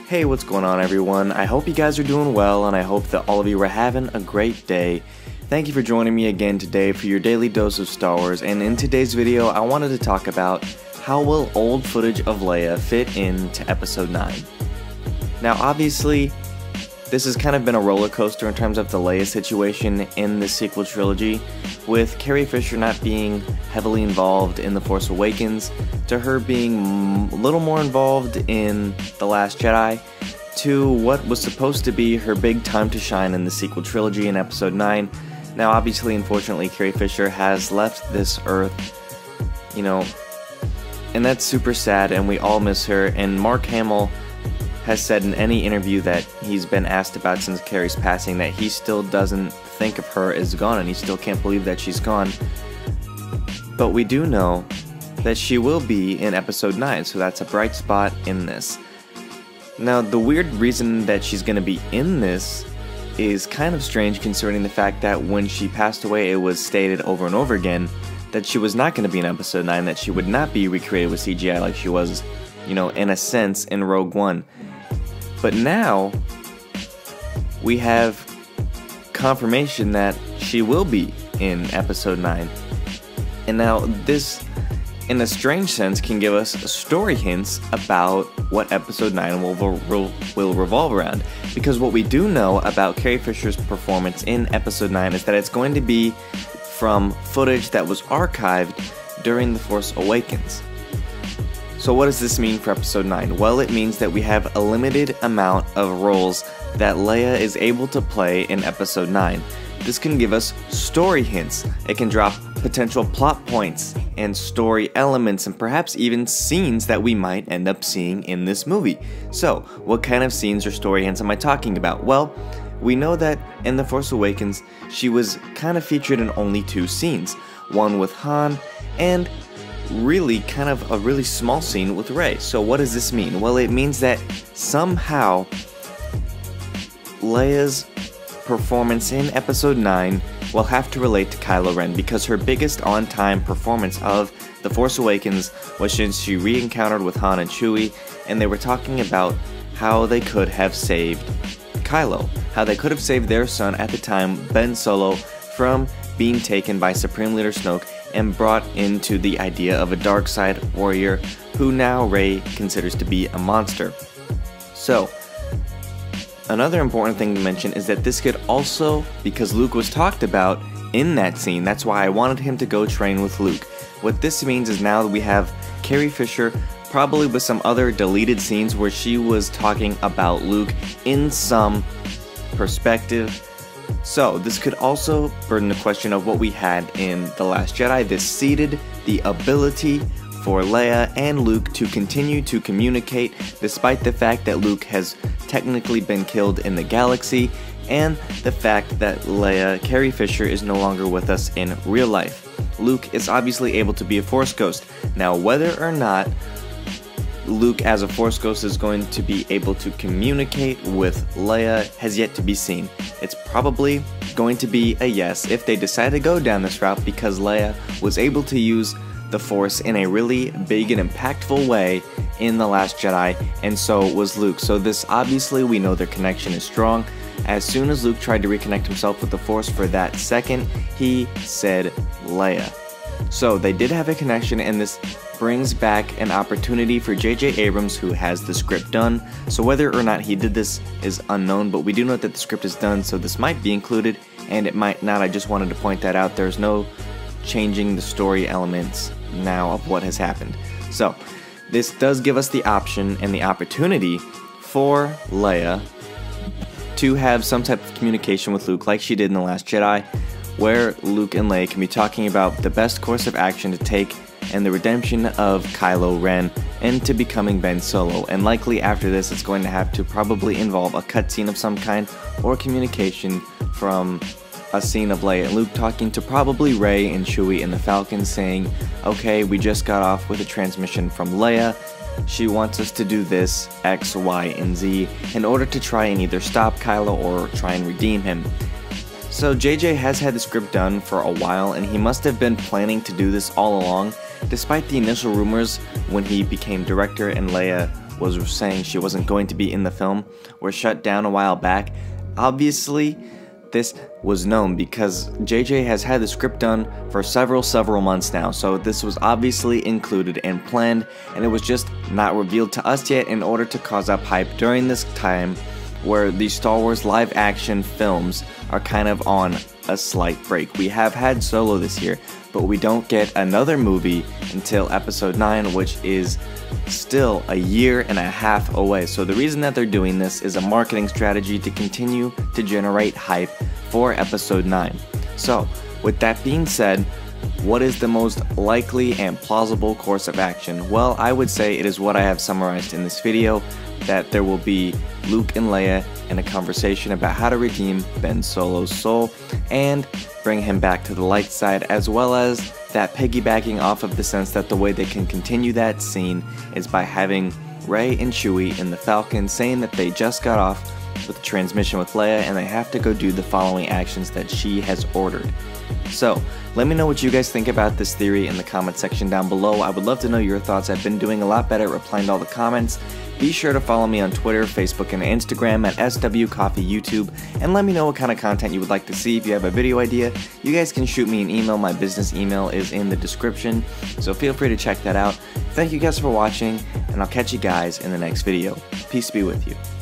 Hey, what's going on everyone? I hope you guys are doing well and I hope that all of you are having a great day. Thank you for joining me again today for your daily dose of Star Wars, and in today's video I wanted to talk about how will old footage of Leia fit into episode 9. Now obviously this has kind of been a roller coaster in terms of the Leia situation in the sequel trilogy, with Carrie Fisher not being heavily involved in The Force Awakens, to her being a little more involved in The Last Jedi, to what was supposed to be her big time to shine in the sequel trilogy in episode 9. Now obviously, unfortunately, Carrie Fisher has left this earth, and that's super sad and we all miss her, and Mark Hamill has said in any interview that he's been asked about since Carrie's passing that he still doesn't think of her as gone and he still can't believe that she's gone. But we do know that she will be in episode 9, so that's a bright spot in this. Now the weird reason that she's going to be in this is kind of strange, concerning the fact that when she passed away it was stated over and over again that she was not going to be in episode 9, that she would not be recreated with CGI like she was, in a sense, in Rogue One. But now we have confirmation that she will be in episode 9. And now this, in a strange sense, can give us story hints about what episode 9 will revolve around. Because what we do know about Carrie Fisher's performance in episode 9 is that it's going to be from footage that was archived during The Force Awakens. So what does this mean for episode 9? Well, it means that we have a limited amount of roles that Leia is able to play in episode 9. This can give us story hints. It can drop potential plot points and story elements and perhaps even scenes that we might end up seeing in this movie. So, what kind of scenes or story hints am I talking about? Well, we know that in The Force Awakens, she was kind of featured in only 2 scenes. One with Han and really kind of a really small scene with Rey. So what does this mean? Well, it means that somehow Leia's performance in episode 9 will have to relate to Kylo Ren, because her biggest on-time performance of The Force Awakens was since she re-encountered with Han and Chewie, and they were talking about how they could have saved Kylo, how they could have saved their son at the time, Ben Solo, from being taken by Supreme Leader Snoke and brought into the idea of a dark side warrior who now Rey considers to be a monster. So, another important thing to mention is that this could also, because Luke was talked about in that scene, that's why I wanted him to go train with Luke. What this means is now that we have Carrie Fisher, probably with some other deleted scenes where she was talking about Luke in some perspective. So this could also burden the question of what we had in The Last Jedi. This seeded the ability for Leia and Luke to continue to communicate despite the fact that Luke has technically been killed in the galaxy, and the fact that Carrie Fisher, is no longer with us in real life. Luke is obviously able to be a Force Ghost. Now whether or not Luke as a Force Ghost is going to be able to communicate with Leia has yet to be seen. It's probably going to be a yes if they decide to go down this route, because Leia was able to use the Force in a really big and impactful way in The Last Jedi, and so was Luke. So this, obviously we know their connection is strong. As soon as Luke tried to reconnect himself with the Force for that second, he said Leia. So they did have a connection, and this brings back an opportunity for J.J. Abrams, who has the script done. So whether or not he did this is unknown, but we do know that the script is done, so this might be included and it might not. I just wanted to point that out. There's no changing the story elements now of what has happened. So this does give us the option and the opportunity for Leia to have some type of communication with Luke like she did in The Last Jedi, where Luke and Leia can be talking about the best course of action to take and the redemption of Kylo Ren into becoming Ben Solo. And likely after this it's going to have to probably involve a cutscene of some kind, or communication from a scene of Leia and Luke talking to probably Rey and Chewie in the Falcon, saying, okay, we just got off with a transmission from Leia. She wants us to do this, X, Y, and Z, in order to try and either stop Kylo or try and redeem him. So JJ has had the script done for a while, and he must have been planning to do this all along, despite the initial rumors when he became director and Leia was saying she wasn't going to be in the film were shut down a while back. Obviously, this was known because JJ has had the script done for several months now, so this was obviously included and planned, and it was just not revealed to us yet in order to cause up hype during this time where the Star Wars live action films are kind of on a slight break. We have had Solo this year, but we don't get another movie until episode 9, which is still a year and a half away. So the reason that they're doing this is a marketing strategy to continue to generate hype for episode 9. So with that being said, what is the most likely and plausible course of action? Well, I would say it is what I have summarized in this video, that there will be Luke and Leia in a conversation about how to redeem Ben Solo's soul and bring him back to the light side, as well as that piggybacking off of the sense that the way they can continue that scene is by having Rey and Chewie in the Falcon saying that they just got off with the transmission with Leia and they have to go do the following actions that she has ordered. So, let me know what you guys think about this theory in the comment section down below. I would love to know your thoughts. I've been doing a lot better at replying to all the comments. Be sure to follow me on Twitter, Facebook, and Instagram at SWCoffeeYouTube, and let me know what kind of content you would like to see. If you have a video idea, you guys can shoot me an email. My business email is in the description, so feel free to check that out. Thank you guys for watching, and I'll catch you guys in the next video. Peace be with you.